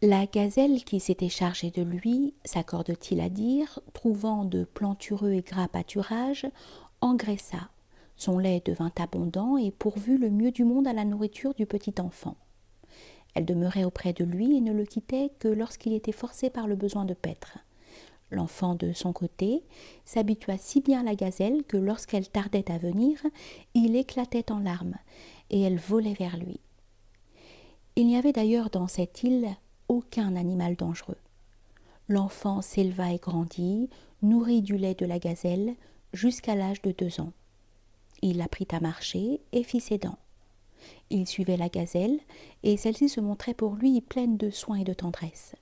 La gazelle qui s'était chargée de lui, s'accorde-t-il à dire, trouvant de plantureux et gras pâturages, engraissa. Son lait devint abondant et pourvut le mieux du monde à la nourriture du petit enfant. Elle demeurait auprès de lui et ne le quittait que lorsqu'il était forcé par le besoin de paître. L'enfant, de son côté, s'habitua si bien à la gazelle que lorsqu'elle tardait à venir, il éclatait en larmes, et elle volait vers lui. Il n'y avait d'ailleurs dans cette île aucun animal dangereux. L'enfant s'éleva et grandit, nourri du lait de la gazelle, jusqu'à l'âge de 2 ans. Il apprit à marcher et fit ses dents. Il suivait la gazelle, et celle-ci se montrait pour lui pleine de soins et de tendresse.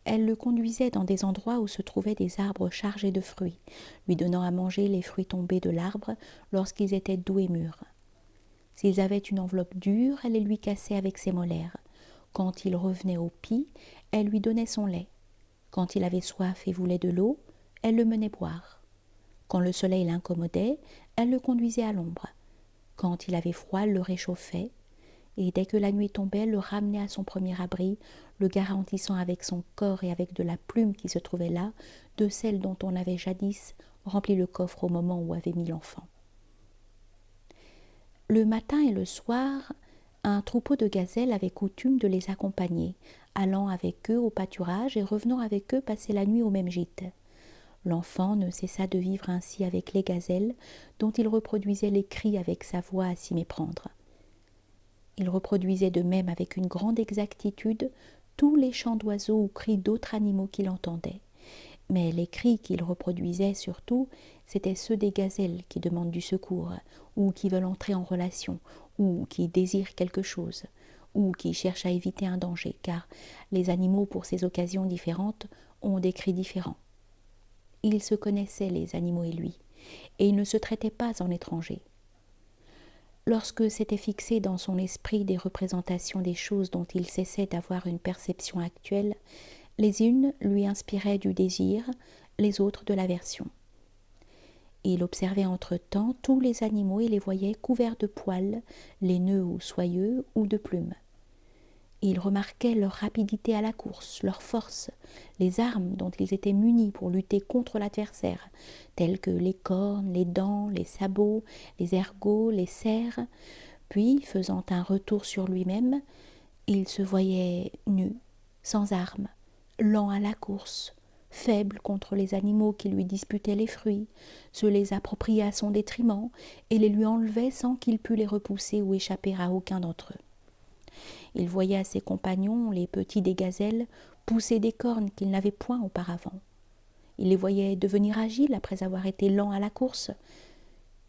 Elle le conduisait dans des endroits où se trouvaient des arbres chargés de fruits, lui donnant à manger les fruits tombés de l'arbre lorsqu'ils étaient doux et mûrs. S'ils avaient une enveloppe dure, elle les lui cassait avec ses molaires. Quand il revenait au pis, elle lui donnait son lait. Quand il avait soif et voulait de l'eau, elle le menait boire. Quand le soleil l'incommodait, elle le conduisait à l'ombre. Quand il avait froid, elle le réchauffait, et dès que la nuit tombait, elle le ramenait à son premier abri, le garantissant avec son corps et avec de la plume qui se trouvait là, de celle dont on avait jadis rempli le coffre au moment où avait mis l'enfant. Le matin et le soir, un troupeau de gazelles avait coutume de les accompagner, allant avec eux au pâturage et revenant avec eux passer la nuit au même gîte. L'enfant ne cessa de vivre ainsi avec les gazelles, dont il reproduisait les cris avec sa voix à s'y méprendre. Il reproduisait de même avec une grande exactitude tous les chants d'oiseaux ou cris d'autres animaux qu'il entendait. Mais les cris qu'il reproduisait surtout, c'étaient ceux des gazelles qui demandent du secours, ou qui veulent entrer en relation, ou qui désirent quelque chose, ou qui cherchent à éviter un danger, car les animaux, pour ces occasions différentes, ont des cris différents. Ils se connaissaient, les animaux et lui, et ils ne se traitaient pas en étrangers. Lorsque s'étaient fixées dans son esprit des représentations des choses dont il cessait d'avoir une perception actuelle, les unes lui inspiraient du désir, les autres de l'aversion. Il observait entre-temps tous les animaux et les voyait couverts de poils, laineux ou soyeux, ou de plumes. Il remarquait leur rapidité à la course, leur force, les armes dont ils étaient munis pour lutter contre l'adversaire, telles que les cornes, les dents, les sabots, les ergots, les serres. Puis, faisant un retour sur lui-même, il se voyait nu, sans armes, lent à la course, faible contre les animaux qui lui disputaient les fruits, se les appropriait à son détriment et les lui enlevait sans qu'il pût les repousser ou échapper à aucun d'entre eux. Il voyait à ses compagnons, les petits des gazelles, pousser des cornes qu'ils n'avaient point auparavant. Il les voyait devenir agiles après avoir été lents à la course.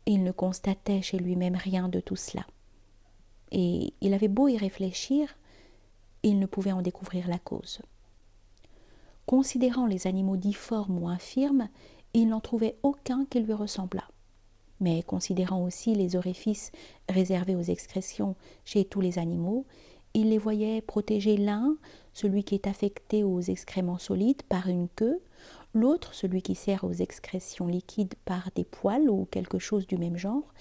Il ne constatait chez lui-même rien de tout cela. Et il avait beau y réfléchir, il ne pouvait en découvrir la cause. Considérant les animaux difformes ou infirmes, il n'en trouvait aucun qui lui ressemblât. Mais considérant aussi les orifices réservés aux excrétions chez tous les animaux, il les voyait protéger l'un, celui qui est affecté aux excréments solides, par une queue, l'autre, celui qui sert aux excrétions liquides, par des poils ou quelque chose du même genre,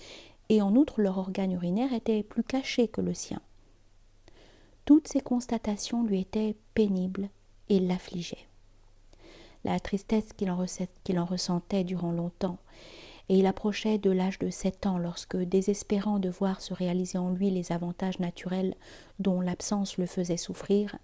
et en outre leur organe urinaire était plus caché que le sien. Toutes ces constatations lui étaient pénibles et l'affligeaient. La tristesse qu'il en ressentait durant longtemps, et il approchait de l'âge de 7 ans lorsque, désespérant de voir se réaliser en lui les avantages naturels dont l'absence le faisait souffrir,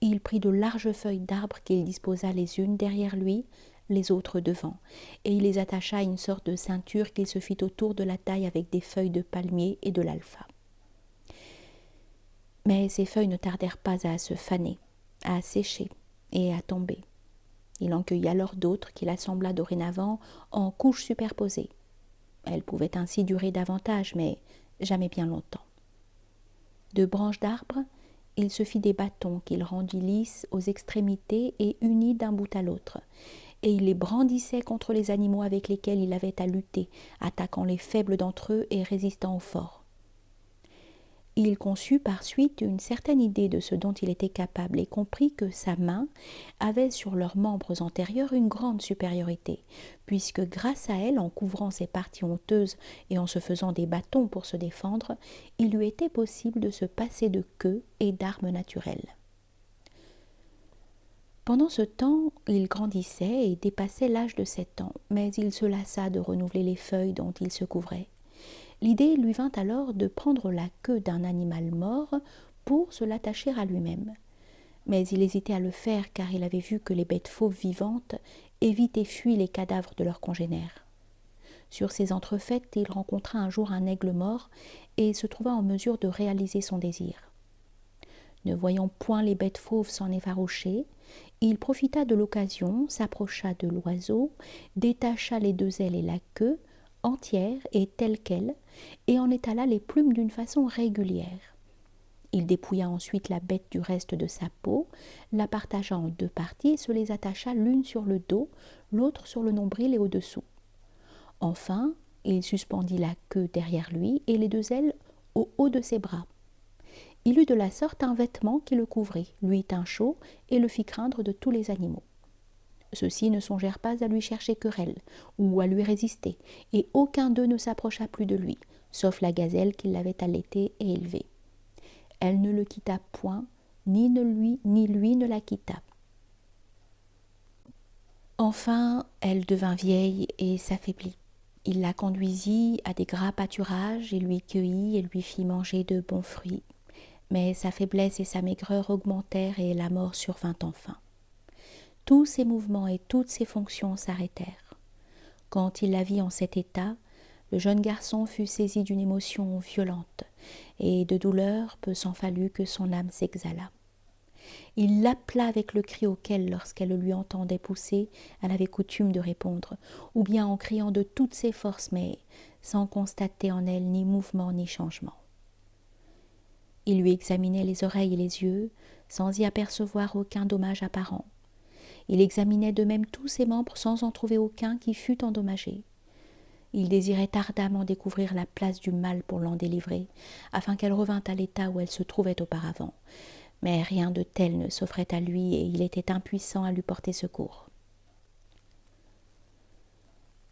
il prit de larges feuilles d'arbre qu'il disposa les unes derrière lui, les autres devant, et il les attacha à une sorte de ceinture qu'il se fit autour de la taille avec des feuilles de palmier et de l'alpha. Mais ces feuilles ne tardèrent pas à se faner, à sécher et à tomber. Il en cueillit alors d'autres qu'il assembla dorénavant en couches superposées. Elles pouvaient ainsi durer davantage, mais jamais bien longtemps. De branches d'arbres, il se fit des bâtons qu'il rendit lisses aux extrémités et unis d'un bout à l'autre, et il les brandissait contre les animaux avec lesquels il avait à lutter, attaquant les faibles d'entre eux et résistant aux forts. Il conçut par suite une certaine idée de ce dont il était capable et comprit que sa main avait sur leurs membres antérieurs une grande supériorité, puisque grâce à elle, en couvrant ses parties honteuses et en se faisant des bâtons pour se défendre, il lui était possible de se passer de queue et d'armes naturelles. Pendant ce temps, il grandissait et dépassait l'âge de 7 ans, mais il se lassa de renouveler les feuilles dont il se couvrait. L'idée lui vint alors de prendre la queue d'un animal mort pour se l'attacher à lui-même. Mais il hésitait à le faire car il avait vu que les bêtes fauves vivantes évitent et fuient les cadavres de leurs congénères. Sur ces entrefaites, il rencontra un jour un aigle mort et se trouva en mesure de réaliser son désir. Ne voyant point les bêtes fauves s'en effaroucher, il profita de l'occasion, s'approcha de l'oiseau, détacha les 2 ailes et la queue, entière et telle quelle, et en étala les plumes d'une façon régulière. Il dépouilla ensuite la bête du reste de sa peau, la partagea en 2 parties et se les attacha l'une sur le dos, l'autre sur le nombril et au-dessous. Enfin, il suspendit la queue derrière lui et les 2 ailes au haut de ses bras. Il eut de la sorte un vêtement qui le couvrit, lui tint chaud et le fit craindre de tous les animaux. Ceux-ci ne songèrent pas à lui chercher querelle ou à lui résister, et aucun d'eux ne s'approcha plus de lui, sauf la gazelle qui l'avait allaité et élevé. Elle ne le quitta point, ni lui ne la quitta. Enfin, elle devint vieille et s'affaiblit. Il la conduisit à des gras pâturages et lui cueillit et lui fit manger de bons fruits. Mais sa faiblesse et sa maigreur augmentèrent et la mort survint enfin. Tous ses mouvements et toutes ses fonctions s'arrêtèrent. Quand il la vit en cet état, le jeune garçon fut saisi d'une émotion violente, et de douleur peu s'en fallut que son âme s'exhala. Il l'appela avec le cri auquel, lorsqu'elle lui entendait pousser, elle avait coutume de répondre, ou bien en criant de toutes ses forces, mais sans constater en elle ni mouvement ni changement. Il lui examinait les oreilles et les yeux, sans y apercevoir aucun dommage apparent. Il examinait de même tous ses membres sans en trouver aucun qui fût endommagé. Il désirait ardemment découvrir la place du mal pour l'en délivrer, afin qu'elle revînt à l'état où elle se trouvait auparavant. Mais rien de tel ne s'offrait à lui et il était impuissant à lui porter secours.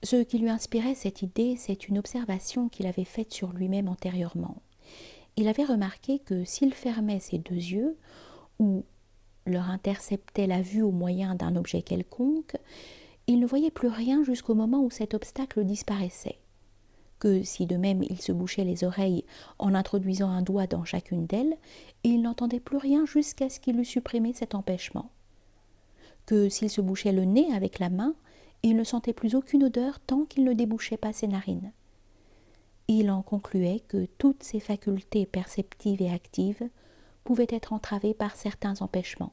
Ce qui lui inspirait cette idée, c'est une observation qu'il avait faite sur lui-même antérieurement. Il avait remarqué que s'il fermait ses 2 yeux, ou leur interceptait la vue au moyen d'un objet quelconque, il ne voyait plus rien jusqu'au moment où cet obstacle disparaissait. Que si de même il se bouchait les oreilles en introduisant un doigt dans chacune d'elles, il n'entendait plus rien jusqu'à ce qu'il eût supprimé cet empêchement. Que s'il se bouchait le nez avec la main, il ne sentait plus aucune odeur tant qu'il ne débouchait pas ses narines. Il en concluait que toutes ses facultés perceptives et actives pouvaient être entravées par certains empêchements,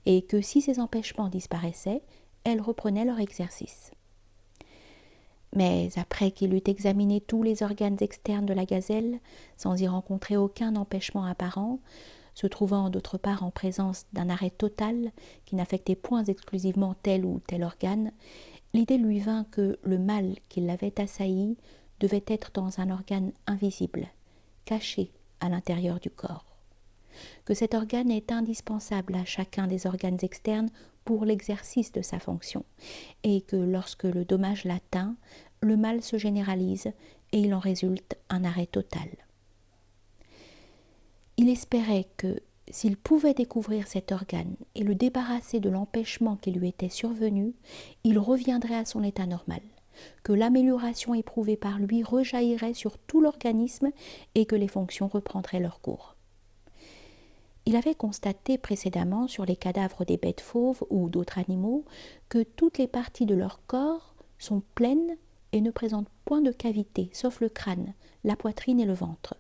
et que si ces empêchements disparaissaient, elles reprenaient leur exercice. Mais après qu'il eut examiné tous les organes externes de la gazelle, sans y rencontrer aucun empêchement apparent, se trouvant d'autre part en présence d'un arrêt total qui n'affectait point exclusivement tel ou tel organe, l'idée lui vint que le mal qui l'avait assailli devait être dans un organe invisible, caché à l'intérieur du corps. Que cet organe est indispensable à chacun des organes externes pour l'exercice de sa fonction, et que lorsque le dommage l'atteint, le mal se généralise et il en résulte un arrêt total. Il espérait que, s'il pouvait découvrir cet organe et le débarrasser de l'empêchement qui lui était survenu, il reviendrait à son état normal, que l'amélioration éprouvée par lui rejaillirait sur tout l'organisme et que les fonctions reprendraient leur cours. Il avait constaté précédemment sur les cadavres des bêtes fauves ou d'autres animaux que toutes les parties de leur corps sont pleines et ne présentent point de cavité, sauf le crâne, la poitrine et le ventre.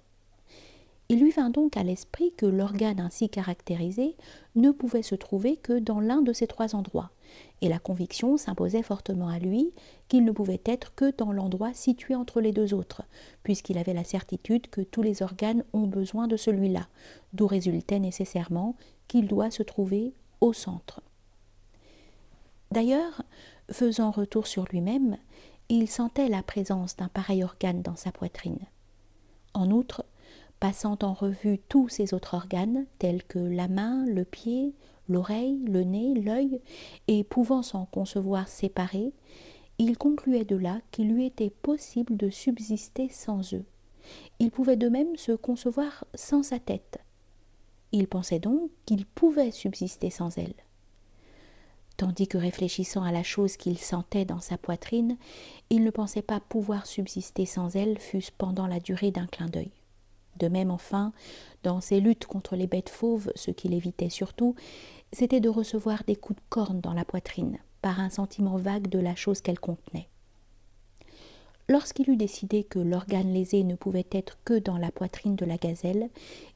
Il lui vint donc à l'esprit que l'organe ainsi caractérisé ne pouvait se trouver que dans l'un de ces 3 endroits, et la conviction s'imposait fortement à lui qu'il ne pouvait être que dans l'endroit situé entre les 2 autres, puisqu'il avait la certitude que tous les organes ont besoin de celui-là, d'où résultait nécessairement qu'il doit se trouver au centre. D'ailleurs, faisant retour sur lui-même, il sentait la présence d'un pareil organe dans sa poitrine. En outre, passant en revue tous ses autres organes, tels que la main, le pied, l'oreille, le nez, l'œil, et pouvant s'en concevoir séparés, il concluait de là qu'il lui était possible de subsister sans eux. Il pouvait de même se concevoir sans sa tête. Il pensait donc qu'il pouvait subsister sans elle. tandis que réfléchissant à la chose qu'il sentait dans sa poitrine, il ne pensait pas pouvoir subsister sans elle, fût-ce pendant la durée d'un clin d'œil. De même, enfin, dans ses luttes contre les bêtes fauves, ce qu'il évitait surtout, c'était de recevoir des coups de corne dans la poitrine, par un sentiment vague de la chose qu'elle contenait. Lorsqu'il eut décidé que l'organe lésé ne pouvait être que dans la poitrine de la gazelle,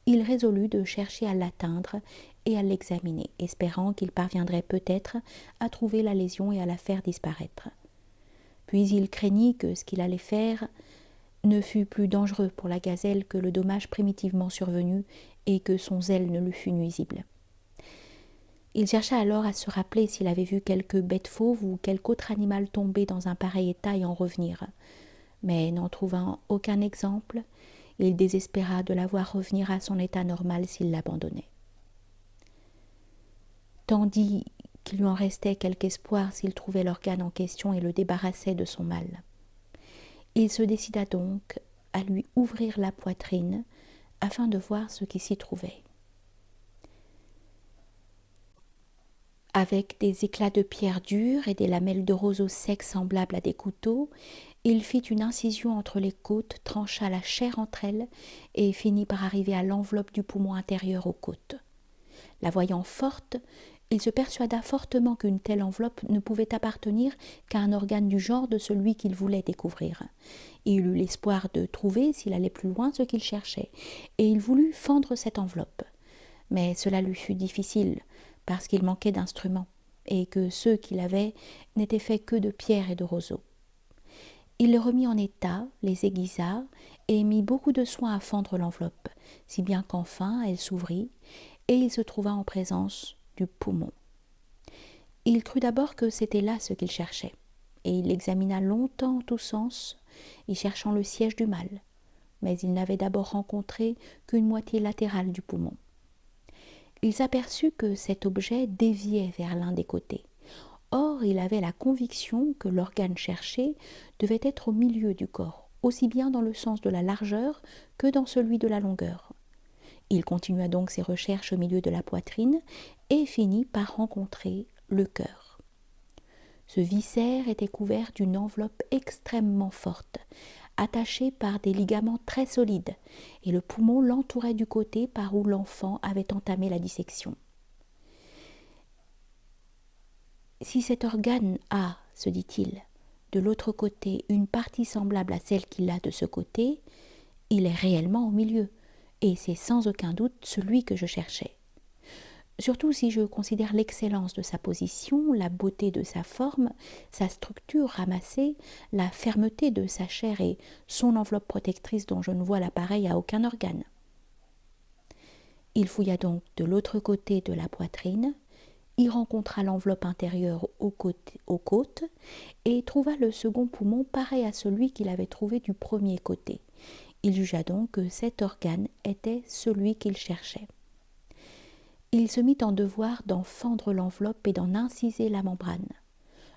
il résolut de chercher à l'atteindre et à l'examiner, espérant qu'il parviendrait peut-être à trouver la lésion et à la faire disparaître. Puis il craignit que ce qu'il allait faire ne fût plus dangereux pour la gazelle que le dommage primitivement survenu et que son zèle ne lui fût nuisible. Il chercha alors à se rappeler s'il avait vu quelque bête fauve ou quelque autre animal tomber dans un pareil état et en revenir. Mais n'en trouvant aucun exemple, il désespéra de la voir revenir à son état normal s'il l'abandonnait. Tandis qu'il lui en restait quelque espoir s'il trouvait l'organe en question et le débarrassait de son mal. Il se décida donc à lui ouvrir la poitrine afin de voir ce qui s'y trouvait. Avec des éclats de pierre dure et des lamelles de roseau sec semblables à des couteaux, il fit une incision entre les côtes, trancha la chair entre elles et finit par arriver à l'enveloppe du poumon intérieur aux côtes. La voyant forte, il se persuada fortement qu'une telle enveloppe ne pouvait appartenir qu'à un organe du genre de celui qu'il voulait découvrir. Il eut l'espoir de trouver, s'il allait plus loin, ce qu'il cherchait, et il voulut fendre cette enveloppe. Mais cela lui fut difficile, parce qu'il manquait d'instruments, et que ceux qu'il avait n'étaient faits que de pierre et de roseaux. Il les remit en état, les aiguisa, et mit beaucoup de soin à fendre l'enveloppe, si bien qu'enfin elle s'ouvrit, et il se trouva en présence du poumon. Il crut d'abord que c'était là ce qu'il cherchait, et il l'examina longtemps en tous sens, y cherchant le siège du mal, mais il n'avait d'abord rencontré qu'une moitié latérale du poumon. Il s'aperçut que cet objet déviait vers l'un des côtés. Or, il avait la conviction que l'organe cherché devait être au milieu du corps, aussi bien dans le sens de la largeur que dans celui de la longueur. Il continua donc ses recherches au milieu de la poitrine et finit par rencontrer le cœur. Ce viscère était couvert d'une enveloppe extrêmement forte, attachée par des ligaments très solides, et le poumon l'entourait du côté par où l'enfant avait entamé la dissection. Si cet organe a, se dit-il, de l'autre côté une partie semblable à celle qu'il a de ce côté, il est réellement au milieu, et c'est sans aucun doute celui que je cherchais. Surtout si je considère l'excellence de sa position, la beauté de sa forme, sa structure ramassée, la fermeté de sa chair et son enveloppe protectrice dont je ne vois l'appareil à aucun organe. Il fouilla donc de l'autre côté de la poitrine, y rencontra l'enveloppe intérieure aux côtes et trouva le second poumon pareil à celui qu'il avait trouvé du premier côté. Il jugea donc que cet organe était celui qu'il cherchait. Il se mit en devoir d'en fendre l'enveloppe et d'en inciser la membrane.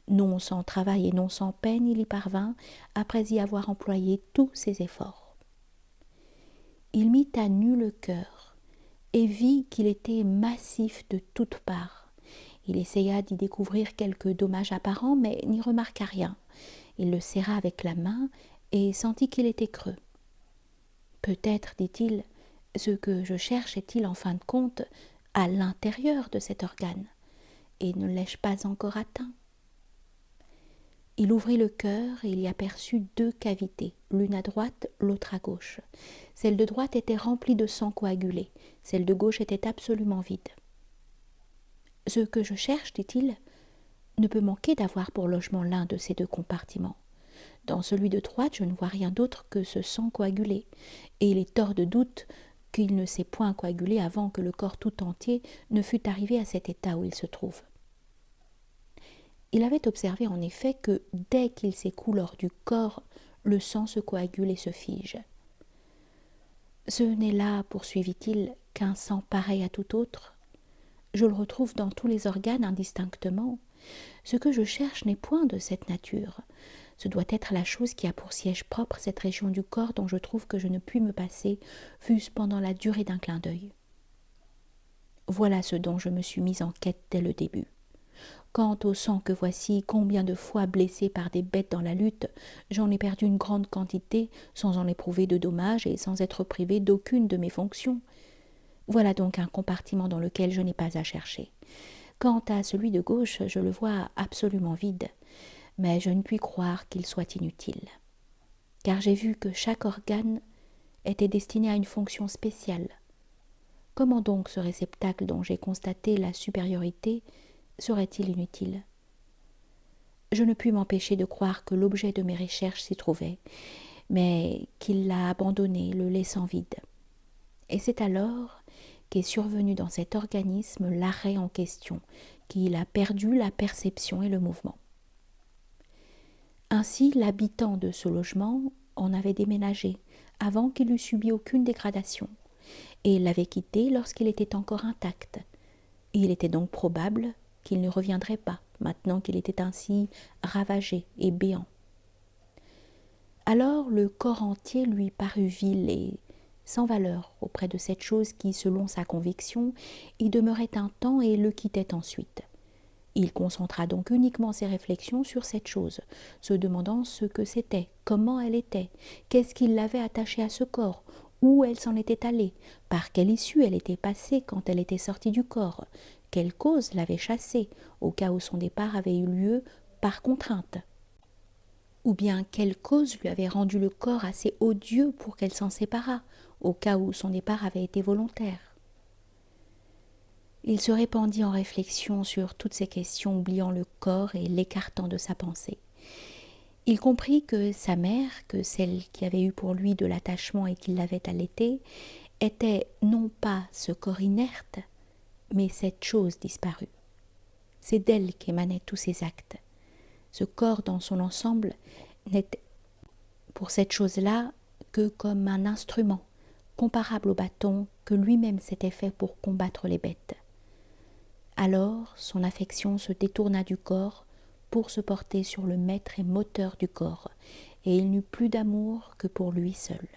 Non sans travail et non sans peine, il y parvint, après y avoir employé tous ses efforts. Il mit à nu le cœur et vit qu'il était massif de toutes parts. Il essaya d'y découvrir quelques dommages apparents, mais n'y remarqua rien. Il le serra avec la main et sentit qu'il était creux. Peut-être, dit-il, ce que je cherche est-il en fin de compte à l'intérieur de cet organe, et ne l'ai-je pas encore atteint? Il ouvrit le cœur et il y aperçut deux cavités, l'une à droite, l'autre à gauche. Celle de droite était remplie de sang coagulé, celle de gauche était absolument vide. Ce que je cherche, dit-il, ne peut manquer d'avoir pour logement l'un de ces deux compartiments. Dans celui de droite, je ne vois rien d'autre que ce sang coagulé, et il est hors de doute qu'il ne s'est point coagulé avant que le corps tout entier ne fût arrivé à cet état où il se trouve. Il avait observé en effet que dès qu'il s'écoule hors du corps, le sang se coagule et se fige. Ce n'est là, poursuivit-il, qu'un sang pareil à tout autre. Je le retrouve dans tous les organes indistinctement. Ce que je cherche n'est point de cette nature. Ce doit être la chose qui a pour siège propre cette région du corps dont je trouve que je ne puis me passer, fût-ce pendant la durée d'un clin d'œil. Voilà ce dont je me suis mis en quête dès le début. Quant au sang que voici, combien de fois blessé par des bêtes dans la lutte, j'en ai perdu une grande quantité sans en éprouver de dommages et sans être privé d'aucune de mes fonctions. Voilà donc un compartiment dans lequel je n'ai pas à chercher. Quant à celui de gauche, je le vois absolument vide, mais je ne puis croire qu'il soit inutile. Car j'ai vu que chaque organe était destiné à une fonction spéciale. Comment donc ce réceptacle dont j'ai constaté la supériorité serait-il inutile ? Je ne puis m'empêcher de croire que l'objet de mes recherches s'y trouvait, mais qu'il l'a abandonné, le laissant vide. Et c'est alors qu'est survenu dans cet organisme l'arrêt en question, qu'il a perdu la perception et le mouvement. Ainsi, l'habitant de ce logement en avait déménagé avant qu'il eût subi aucune dégradation, et l'avait quitté lorsqu'il était encore intact. Il était donc probable qu'il ne reviendrait pas, maintenant qu'il était ainsi ravagé et béant. Alors le corps entier lui parut vil et sans valeur auprès de cette chose qui, selon sa conviction, y demeurait un temps et le quittait ensuite. Il concentra donc uniquement ses réflexions sur cette chose, se demandant ce que c'était, comment elle était, qu'est-ce qui l'avait attachée à ce corps, où elle s'en était allée, par quelle issue elle était passée quand elle était sortie du corps, quelle cause l'avait chassée, au cas où son départ avait eu lieu par contrainte, ou bien quelle cause lui avait rendu le corps assez odieux pour qu'elle s'en séparât, au cas où son départ avait été volontaire. Il se répandit en réflexion sur toutes ces questions, oubliant le corps et l'écartant de sa pensée. Il comprit que sa mère, que celle qui avait eu pour lui de l'attachement et qui l'avait allaité, était non pas ce corps inerte, mais cette chose disparue. C'est d'elle qu'émanaient tous ces actes. Ce corps dans son ensemble n'était pour cette chose-là que comme un instrument, comparable au bâton que lui-même s'était fait pour combattre les bêtes. Alors son affection se détourna du corps pour se porter sur le maître et moteur du corps, et il n'eut plus d'amour que pour lui seul.